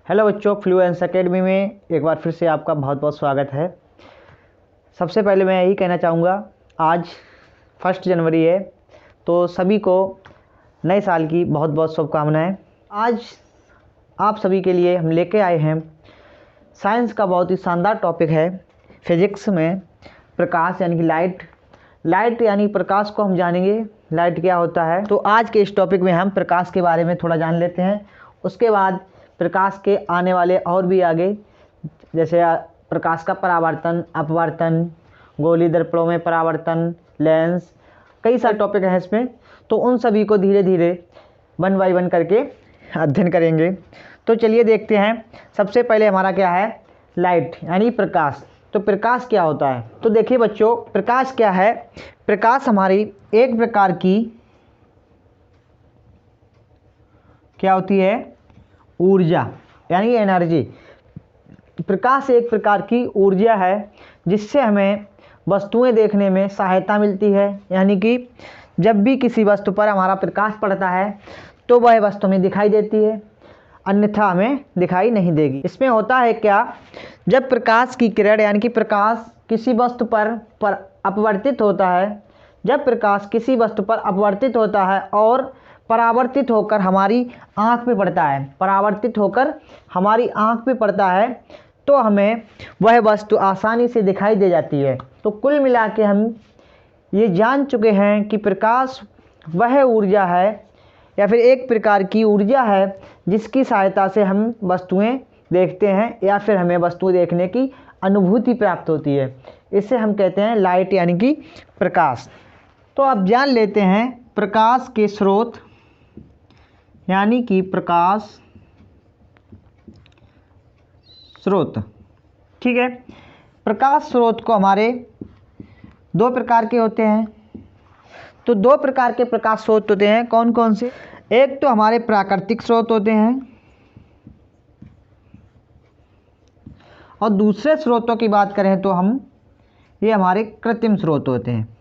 Hello बच्चों, Fluence academy में एक बार फिर से आपका बहुत बहुत स्वागत है। सबसे पहले मैं यही कहना चाहूँगा, आज 1 जनवरी है, तो सभी को नए साल की बहुत बहुत शुभकामनाएं। आज आप सभी के लिए हम लेके आए हैं साइंस का बहुत ही शानदार टॉपिक है। फिज़िक्स में प्रकाश यानी कि लाइट यानी प्रकाश को हम जानेंगे, लाइट क्या होता है। तो आज के इस टॉपिक में हम प्रकाश के बारे में थोड़ा जान लेते हैं। उसके बाद प्रकाश के आने वाले और भी आगे, जैसे प्रकाश का परावर्तन, अपवर्तन, गोलीय दर्पणों में परावर्तन, लेंस, कई सारे टॉपिक हैं इसमें। तो उन सभी को धीरे धीरे 1 बाय 1 करके अध्ययन करेंगे। तो चलिए देखते हैं। सबसे पहले हमारा क्या है, लाइट यानी प्रकाश। तो प्रकाश क्या होता है? तो देखिए बच्चों, प्रकाश क्या है। प्रकाश हमारी एक प्रकार की क्या होती है, ऊर्जा यानी एनर्जी। प्रकाश एक प्रकार की ऊर्जा है जिससे हमें वस्तुएं देखने में सहायता मिलती है। यानी कि जब भी किसी वस्तु पर हमारा प्रकाश पड़ता है तो वह वस्तु हमें दिखाई देती है, अन्यथा हमें दिखाई नहीं देगी। इसमें होता है क्या, जब प्रकाश की किरण यानी कि प्रकाश किसी वस्तु पर अपवर्तित होता है, जब प्रकाश किसी वस्तु पर अपवर्तित होता है और परावर्तित होकर हमारी आँख पे पड़ता है, परावर्तित होकर हमारी आँख पे पड़ता है, तो हमें वह वस्तु आसानी से दिखाई दे जाती है। तो कुल मिला के हम ये जान चुके हैं कि प्रकाश वह ऊर्जा है या फिर एक प्रकार की ऊर्जा है जिसकी सहायता से हम वस्तुएं देखते हैं या फिर हमें वस्तुएं देखने की अनुभूति प्राप्त होती है। इसे हम कहते हैं लाइट यानी कि प्रकाश। तो अब जान लेते हैं प्रकाश के स्रोत यानी कि प्रकाश स्रोत। ठीक है, प्रकाश स्रोत को हमारे 2 प्रकार के होते हैं। तो 2 प्रकार के प्रकाश स्रोत होते हैं। कौन कौन से? एक तो हमारे प्राकृतिक स्रोत होते हैं और दूसरे स्रोतों की बात करें तो ये हमारे कृत्रिम स्रोत होते हैं।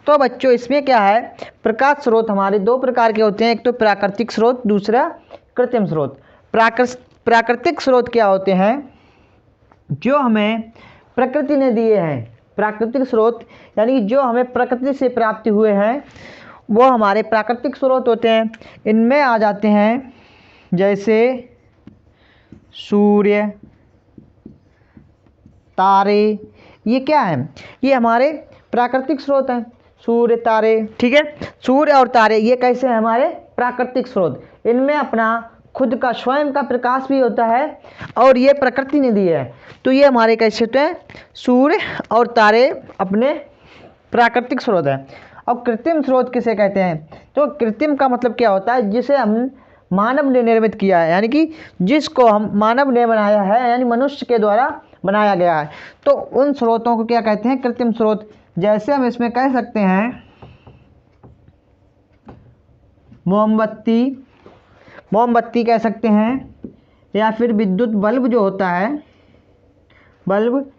तो बच्चों इसमें क्या है, प्रकाश स्रोत हमारे 2 प्रकार के होते हैं। एक तो प्राकृतिक स्रोत, दूसरा कृत्रिम स्रोत। प्राकृतिक स्रोत क्या होते हैं, जो हमें प्रकृति ने दिए हैं। प्राकृतिक स्रोत यानी जो हमें प्रकृति से प्राप्त हुए हैं, वो हमारे प्राकृतिक स्रोत होते हैं। इनमें आ जाते हैं जैसे सूर्य, तारे। ये क्या है, ये हमारे प्राकृतिक स्रोत हैं, सूर्य, तारे। ठीक है, सूर्य और तारे ये कैसे हैं, हमारे प्राकृतिक स्रोत। इनमें अपना खुद का स्वयं का प्रकाश भी होता है और ये प्रकृति ने दिया है। तो ये हमारे कैसे होते हैं, सूर्य और तारे अपने प्राकृतिक स्रोत हैं। और कृत्रिम स्रोत किसे कहते हैं? तो कृत्रिम का मतलब क्या होता है, जिसे हम मानव ने निर्मित किया है, यानी कि जिसको हम मानव ने बनाया है, यानी मनुष्य के द्वारा बनाया गया है। तो उन स्रोतों को क्या कहते हैं, कृत्रिम स्रोत। जैसे हम इसमें कह सकते हैं मोमबत्ती कह सकते हैं, या फिर विद्युत बल्ब जो होता है, बल्ब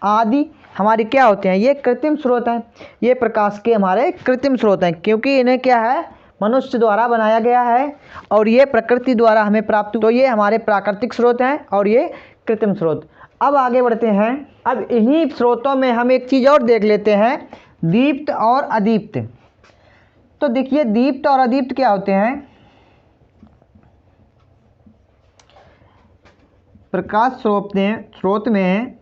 आदि हमारे क्या होते हैं, ये कृत्रिम स्रोत हैं। ये प्रकाश के हमारे कृत्रिम स्रोत हैं, क्योंकि इन्हें क्या है, मनुष्य द्वारा बनाया गया है और ये प्रकृति द्वारा हमें प्राप्त। तो ये हमारे प्राकृतिक स्रोत हैं और ये कृत्रिम स्रोत। अब आगे बढ़ते हैं। अब इन्हीं स्रोतों में हम एक चीज़ और देख लेते हैं, दीप्त और अदीप्त। तो देखिए, दीप्त और अदीप्त क्या होते हैं। प्रकाश स्रोत में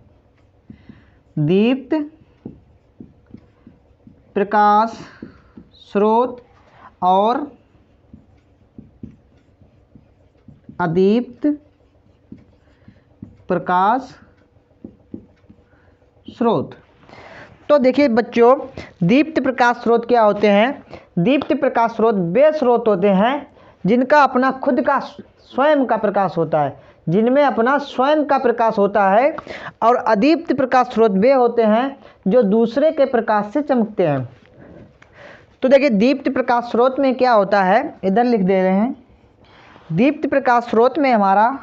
दीप्त प्रकाश स्रोत और अदीप्त प्रकाश स्रोत। तो देखिए बच्चों, दीप्त प्रकाश स्रोत क्या होते हैं। दीप्त प्रकाश स्रोत वे स्रोत होते हैं जिनका अपना खुद का स्वयं का प्रकाश होता है, जिनमें अपना स्वयं का प्रकाश होता है। और अदीप्त प्रकाश स्रोत वे होते हैं जो दूसरे के प्रकाश से चमकते हैं। तो देखिए, दीप्त प्रकाश स्रोत में क्या होता है, इधर लिख दे रहे हैं। दीप्त प्रकाश स्रोत में हमारा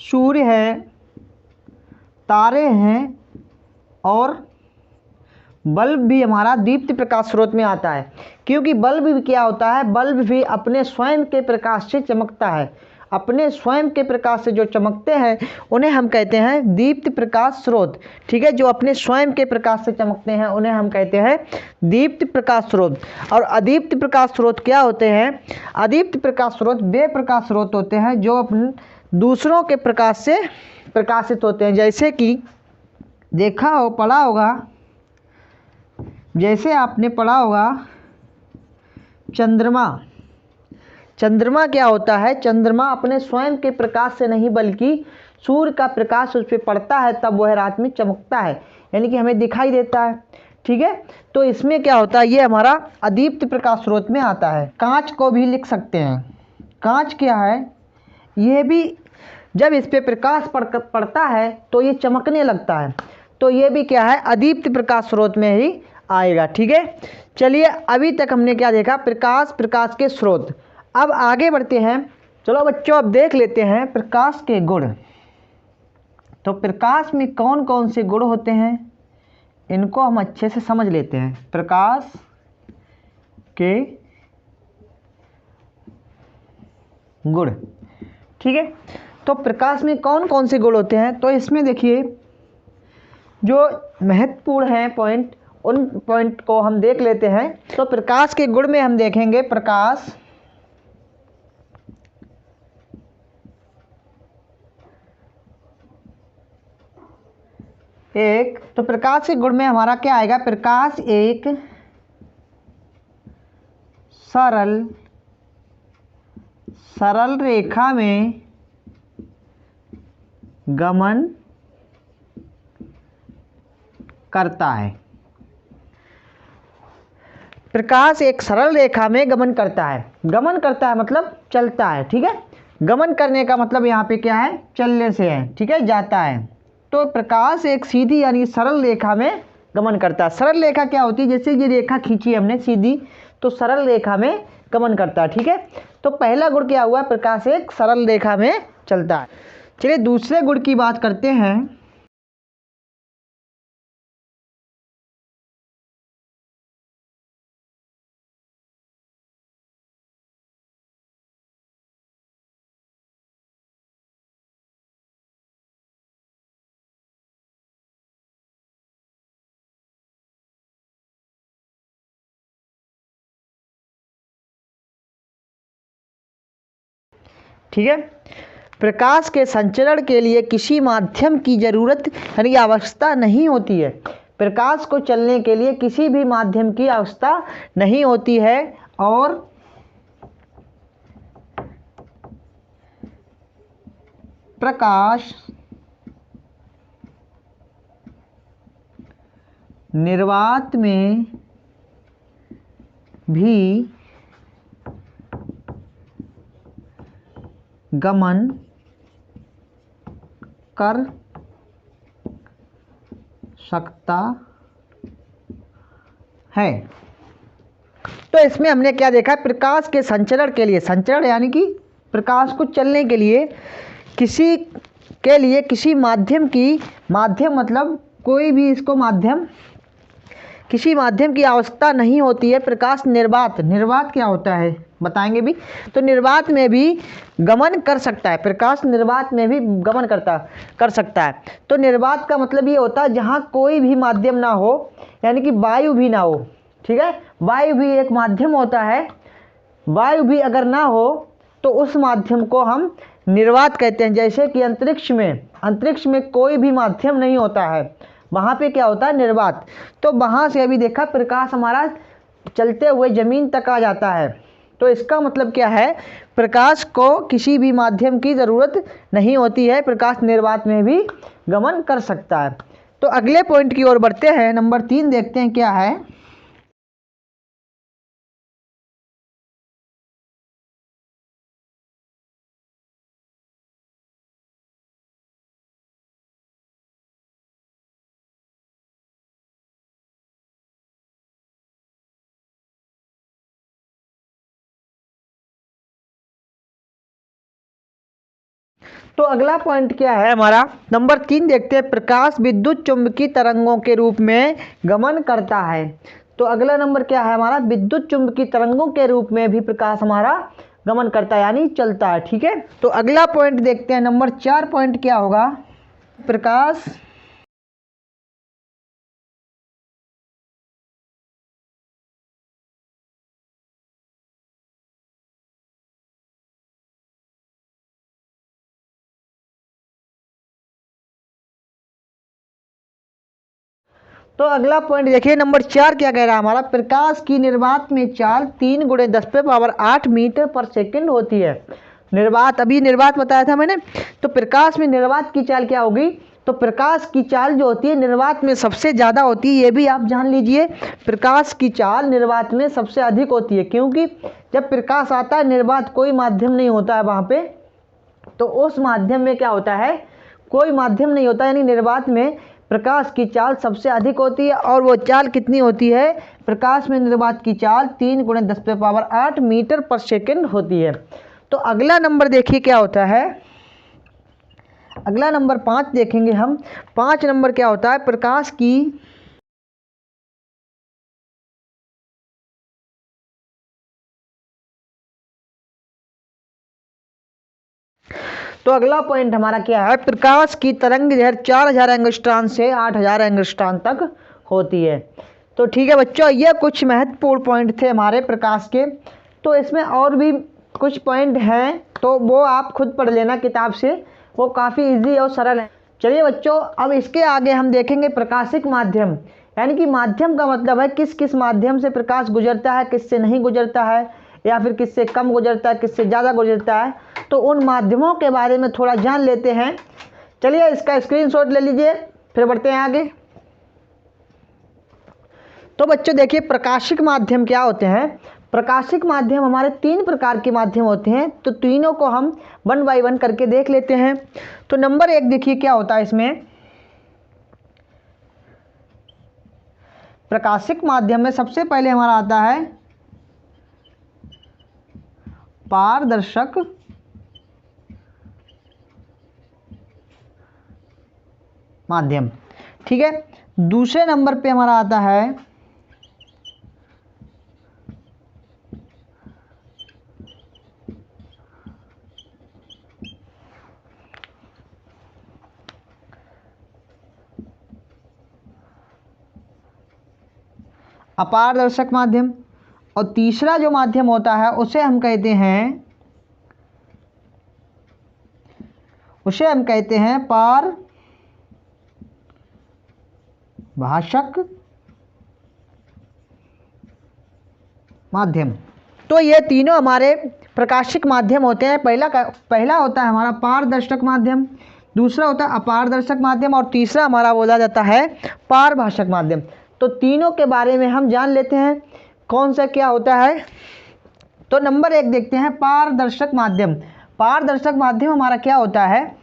सूर्य है, तारे हैं और बल्ब भी हमारा दीप्त प्रकाश स्रोत में आता है। क्योंकि बल्ब भी क्या होता है, बल्ब भी अपने स्वयं के प्रकाश से चमकता है। अपने स्वयं के प्रकाश से जो चमकते हैं उन्हें हम कहते हैं दीप्त प्रकाश स्रोत। ठीक है, जो अपने स्वयं के प्रकाश से चमकते हैं उन्हें हम कहते हैं दीप्त प्रकाश स्रोत। और अदीप्त प्रकाश स्रोत क्या होते हैं? अदीप्त प्रकाश स्रोत वे प्रकाश स्रोत होते हैं जो अपने दूसरों के प्रकाश से प्रकाशित होते हैं। जैसे कि देखा हो, पढ़ा होगा, जैसे आपने पढ़ा होगा चंद्रमा। चंद्रमा क्या होता है? चंद्रमा अपने स्वयं के प्रकाश से नहीं बल्कि सूर्य का प्रकाश उस पर पड़ता है तब वह रात में चमकता है, यानी कि हमें दिखाई देता है। ठीक है, तो इसमें क्या होता है, ये हमारा अदीप्त प्रकाश स्रोत में आता है। कांच को भी लिख सकते हैं। कांच क्या है? यह भी जब इस पे प्रकाश पड़ता है तो ये चमकने लगता है, तो ये भी क्या है, अदीप्त प्रकाश स्रोत में ही आएगा। ठीक है, चलिए अभी तक हमने क्या देखा, प्रकाश, प्रकाश के स्रोत। अब आगे बढ़ते हैं। चलो बच्चों, अब देख लेते हैं प्रकाश के गुण। तो प्रकाश में कौन कौन से गुण होते हैं इनको हम अच्छे से समझ लेते हैं। प्रकाश के गुण, ठीक है। तो प्रकाश में कौन कौन से गुण होते हैं, तो इसमें देखिए जो महत्वपूर्ण है पॉइंट, उन पॉइंट को हम देख लेते हैं। तो प्रकाश के गुण में हम देखेंगे प्रकाश एक, तो प्रकाश के गुण में हमारा क्या आएगा, प्रकाश एक सरल रेखा में गमन करता है। प्रकाश एक सरल रेखा में गमन करता है। गमन करता है मतलब चलता है। ठीक है, गमन करने का मतलब यहाँ पे क्या है, चलने से है। ठीक है, जाता है। तो प्रकाश एक सीधी यानी सरल रेखा में गमन करता है। सरल रेखा क्या होती है, जैसे ये रेखा खींची हमने सीधी, तो सरल रेखा में गमन करता है। ठीक है, तो पहला गुण क्या हुआ, प्रकाश एक सरल रेखा में चलता है। चलिए दूसरे गुण की बात करते हैं। ठीक है, प्रकाश के संचरण के लिए किसी माध्यम की जरूरत यानी आवश्यकता नहीं होती है। प्रकाश को चलने के लिए किसी भी माध्यम की आवश्यकता नहीं होती है और प्रकाश निर्वात में भी गमन कर सकता है। तो इसमें हमने क्या देखा, प्रकाश के संचरण के लिए, संचरण यानी कि प्रकाश को चलने के लिए किसी माध्यम की, माध्यम मतलब कोई भी इसको माध्यम, किसी माध्यम की आवश्यकता नहीं होती है। प्रकाश निर्वात, निर्वात क्या होता है बताएंगे भी, तो निर्वात में भी गमन कर सकता है। प्रकाश निर्वात में भी गमन कर सकता है। तो निर्वात का मतलब ये होता है जहाँ कोई भी माध्यम ना हो, यानी कि वायु भी ना हो। ठीक है, वायु भी एक माध्यम होता है। वायु भी अगर ना हो तो उस माध्यम को हम निर्वात कहते हैं। जैसे कि अंतरिक्ष में कोई भी माध्यम नहीं होता है, वहाँ पे क्या होता है, निर्वात। तो वहाँ से अभी देखा प्रकाश हमारा चलते हुए जमीन तक आ जाता है। तो इसका मतलब क्या है, प्रकाश को किसी भी माध्यम की ज़रूरत नहीं होती है, प्रकाश निर्वात में भी गमन कर सकता है। तो अगले पॉइंट की ओर बढ़ते हैं। नंबर 3 देखते हैं क्या है। तो अगला पॉइंट क्या है हमारा, नंबर 3 देखते हैं। प्रकाश विद्युत चुंबकीय तरंगों के रूप में गमन करता है। तो अगला नंबर क्या है हमारा, विद्युत चुंबकीय तरंगों के रूप में भी प्रकाश हमारा गमन करता है यानी चलता है। ठीक है, तो अगला पॉइंट देखते हैं, नंबर 4 पॉइंट क्या होगा। प्रकाश तो अगला पॉइंट देखिए, नंबर 4 क्या कह रहा है हमारा, प्रकाश की निर्वात में चाल 3 × 10⁸ मीटर पर सेकंड होती है। निर्वात, अभी निर्वात बताया था मैंने, तो प्रकाश में निर्वात की चाल क्या होगी, तो प्रकाश की चाल जो होती है निर्वात में सबसे ज़्यादा होती है, ये भी आप जान लीजिए। प्रकाश की चाल निर्वात में सबसे अधिक होती है, क्योंकि जब प्रकाश आता है निर्वात कोई माध्यम नहीं होता है वहाँ पे, तो उस माध्यम में क्या होता है, कोई माध्यम नहीं होता, यानी निर्वात में प्रकाश की चाल सबसे अधिक होती है। और वो चाल कितनी होती है, प्रकाश में निर्वात की चाल 3 × 10⁸ मीटर पर सेकंड होती है। तो अगला नंबर देखिए क्या होता है, अगला नंबर 5 देखेंगे हम। 5 नंबर क्या होता है, प्रकाश की तो अगला पॉइंट हमारा क्या है, प्रकाश की तरंग दैर्घ्य 4000 एंगस्ट्रॉम से 8000 एंगस्ट्रॉम तक होती है। तो ठीक है बच्चों, ये कुछ महत्वपूर्ण पॉइंट थे हमारे प्रकाश के। तो इसमें और भी कुछ पॉइंट हैं, तो वो आप खुद पढ़ लेना किताब से, वो काफ़ी इजी और सरल है। चलिए बच्चों, अब इसके आगे हम देखेंगे प्रकाशिक माध्यम, यानी कि माध्यम का मतलब है किस किस माध्यम से प्रकाश गुजरता है, किससे नहीं गुजरता है, या फिर किससे कम गुजरता है, किससे ज़्यादा गुजरता है। तो उन माध्यमों के बारे में थोड़ा जान लेते हैं। चलिए इसका स्क्रीनशॉट ले लीजिए, फिर बढ़ते हैं आगे। तो बच्चों देखिए, प्रकाशिक माध्यम क्या होते हैं। प्रकाशिक माध्यम हमारे 3 प्रकार के माध्यम होते हैं, तो तीनों को हम 1 बाय 1 करके देख लेते हैं। तो नंबर 1 देखिए क्या होता है इसमें, प्रकाशिक माध्यम में सबसे पहले हमारा आता है पारदर्शक माध्यम। ठीक है, दूसरे नंबर पे हमारा आता है अपारदर्शक माध्यम, और तीसरा जो माध्यम होता है उसे हम कहते हैं पारभाषक माध्यम। तो ये तीनों हमारे प्रकाशिक माध्यम होते हैं। पहला होता है हमारा पारदर्शक माध्यम, दूसरा होता है अपारदर्शक माध्यम, और तीसरा हमारा बोला जाता है पारभाषक माध्यम। तो तीनों के बारे में हम जान लेते हैं कौन सा क्या होता है। तो नंबर 1 देखते हैं पारदर्शक माध्यम। पारदर्शक माध्यम हमारा क्या होता है,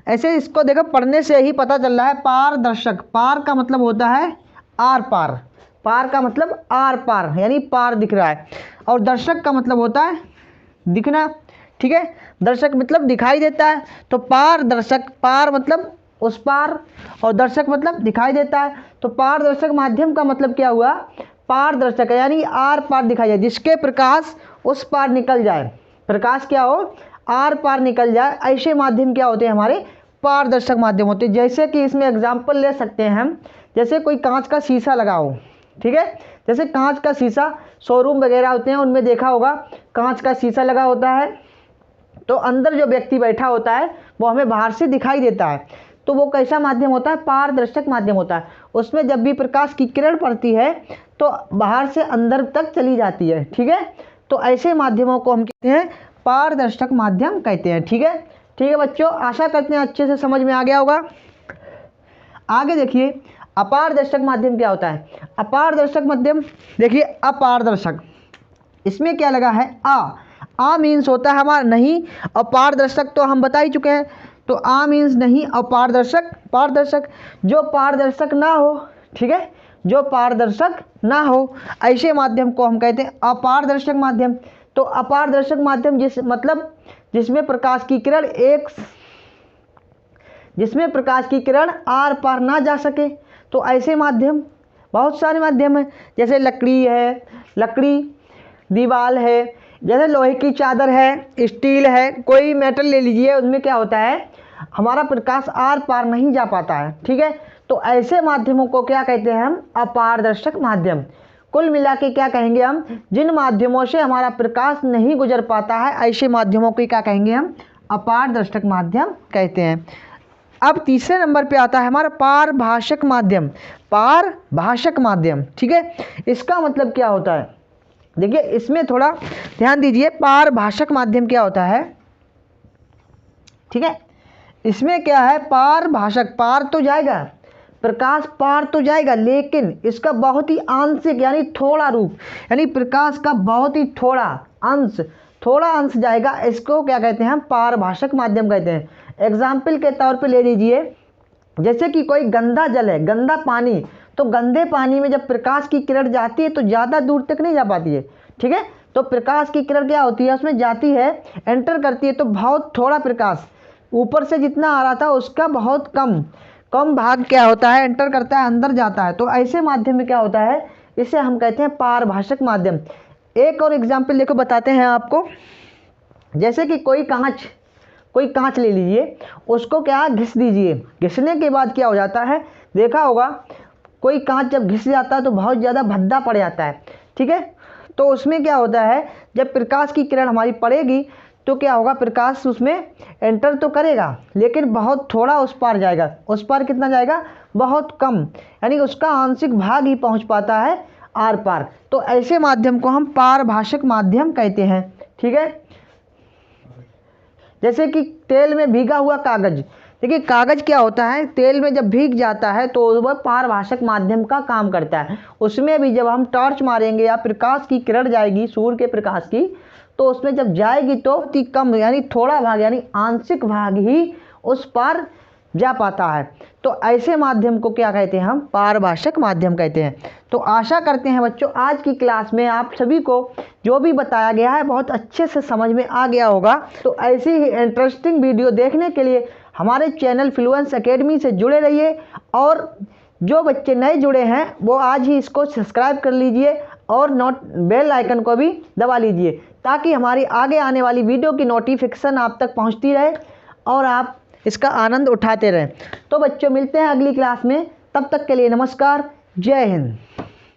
ऐसे इसको देखो पढ़ने से ही पता चल रहा है। पारदर्शक, पार का मतलब होता है आर पार, पार का मतलब आर पार यानी पार दिख रहा है, और दर्शक का मतलब होता है दिखना। ठीक है, दर्शक मतलब दिखाई देता है। तो पारदर्शक, पार मतलब उस पार, और दर्शक मतलब दिखाई देता है। तो पारदर्शक माध्यम का मतलब क्या हुआ, पारदर्शक यानी आर पार दिखाई जाए, जिसके प्रकाश उस पार निकल जाए, प्रकाश क्या हो आर पार निकल जाए, ऐसे माध्यम क्या होते हैं हमारे पारदर्शक माध्यम होते हैं। जैसे कि इसमें एग्जाम्पल ले सकते हैं हम, जैसे कोई कांच का शीशा लगा हो, ठीक है, जैसे कांच का शीशा शोरूम वगैरह होते हैं उनमें देखा होगा, कांच का शीशा लगा होता है, तो अंदर जो व्यक्ति बैठा होता है वो हमें बाहर से दिखाई देता है। तो वो कैसा माध्यम होता है, पारदर्शक माध्यम होता है। उसमें जब भी प्रकाश की किरण पड़ती है तो बाहर से अंदर तक चली जाती है। ठीक है, तो ऐसे माध्यमों को हम कहते हैं पारदर्शक माध्यम कहते हैं। ठीक है, ठीक है बच्चों, आशा करते हैं अच्छे से समझ में आ गया होगा। आगे देखिए अपारदर्शक माध्यम क्या होता है। अपारदर्शक माध्यम देखिए, अपारदर्शक, इसमें क्या लगा है आ मीन्स होता है हमारा नहीं, और पारदर्शक तो हम बता ही चुके हैं। तो आ मीन्स नहीं, और पारदर्शक पारदर्शक, जो पारदर्शक ना हो, ठीक है, जो पारदर्शक ना हो, ऐसे माध्यम को हम कहते हैं अपारदर्शक माध्यम। तो अपारदर्शक माध्यम जिसमें प्रकाश की किरण आर पार ना जा सके, तो ऐसे माध्यम बहुत सारे माध्यम हैं, जैसे लकड़ी है, दीवार है, जैसे लोहे की चादर है, स्टील है, कोई मेटल ले लीजिए, उसमें क्या होता है हमारा प्रकाश आर पार नहीं जा पाता है। ठीक है, तो ऐसे माध्यमों को क्या कहते हैं हम? अपारदर्शक माध्यम। कुल मिला के क्या कहेंगे हम? जिन माध्यमों से हमारा प्रकाश नहीं गुजर पाता है, ऐसे माध्यमों को क्या कहेंगे हम? अपारदर्शक माध्यम कहते हैं। अब तीसरे नंबर पे आता है हमारा पारभाषक माध्यम। पारभाषक माध्यम, ठीक है, इसका मतलब क्या होता है? देखिए इसमें थोड़ा ध्यान दीजिए, पारभाषक माध्यम क्या होता है? ठीक है, इसमें क्या है? पारभाषक, पार तो जाएगा, प्रकाश पार तो जाएगा, लेकिन इसका बहुत ही आंशिक यानी थोड़ा रूप, यानी प्रकाश का बहुत ही थोड़ा अंश जाएगा। इसको क्या कहते हैं हम? पारभाषक माध्यम कहते हैं। एग्जाम्पल के तौर पे ले लीजिए, जैसे कि कोई गंदा जल है, गंदा पानी, तो गंदे पानी में जब प्रकाश की किरण जाती है तो ज़्यादा दूर तक नहीं जा पाती है। ठीक है, तो प्रकाश की किरण क्या होती है, उसमें जाती है, एंटर करती है, तो बहुत थोड़ा प्रकाश, ऊपर से जितना आ रहा था उसका बहुत कम भाग क्या होता है? एंटर करता है, अंदर जाता है। तो ऐसे माध्यम में क्या होता है? इसे हम कहते हैं पारभाषक माध्यम। एक और एग्जाम्पल देखो, बताते हैं आपको। जैसे कि कोई कांच ले लीजिए, उसको क्या घिस दीजिए, घिसने के बाद क्या हो जाता है? देखा होगा कोई कांच जब घिस जाता है तो बहुत ज़्यादा भद्दा पड़ जाता है। ठीक है, तो उसमें क्या होता है, जब प्रकाश की किरण हमारी पड़ेगी तो क्या होगा? प्रकाश उसमें एंटर तो करेगा, लेकिन बहुत थोड़ा उस पार जाएगा। उस पार कितना जाएगा? बहुत कम, यानी उसका आंशिक भाग ही पहुंच पाता है आर पार। तो ऐसे माध्यम को हम पारभाषक माध्यम कहते हैं। ठीक है, जैसे कि तेल में भीगा हुआ कागज। देखिए कागज क्या होता है? तेल में जब भीग जाता है तो वह पारभाषक माध्यम का काम करता है। उसमें भी जब हम टॉर्च मारेंगे या प्रकाश की किरण जाएगी, सूर्य के प्रकाश की, तो उसमें जब जाएगी तो अति कम यानी थोड़ा भाग यानी आंशिक भाग ही उस पार जा पाता है। तो ऐसे माध्यम को क्या कहते हैं हम? पारभाषक माध्यम कहते हैं। तो आशा करते हैं बच्चों आज की क्लास में आप सभी को जो भी बताया गया है बहुत अच्छे से समझ में आ गया होगा। तो ऐसी ही इंटरेस्टिंग वीडियो देखने के लिए हमारे चैनल फ्लुएंस एकेडमी से जुड़े रहिए, और जो बच्चे नए जुड़े हैं वो आज ही इसको सब्सक्राइब कर लीजिए और बेल आइकन को भी दबा लीजिए, ताकि हमारी आगे आने वाली वीडियो की नोटिफिकेशन आप तक पहुंचती रहे और आप इसका आनंद उठाते रहें। तो बच्चों मिलते हैं अगली क्लास में, तब तक के लिए नमस्कार, जय हिंद।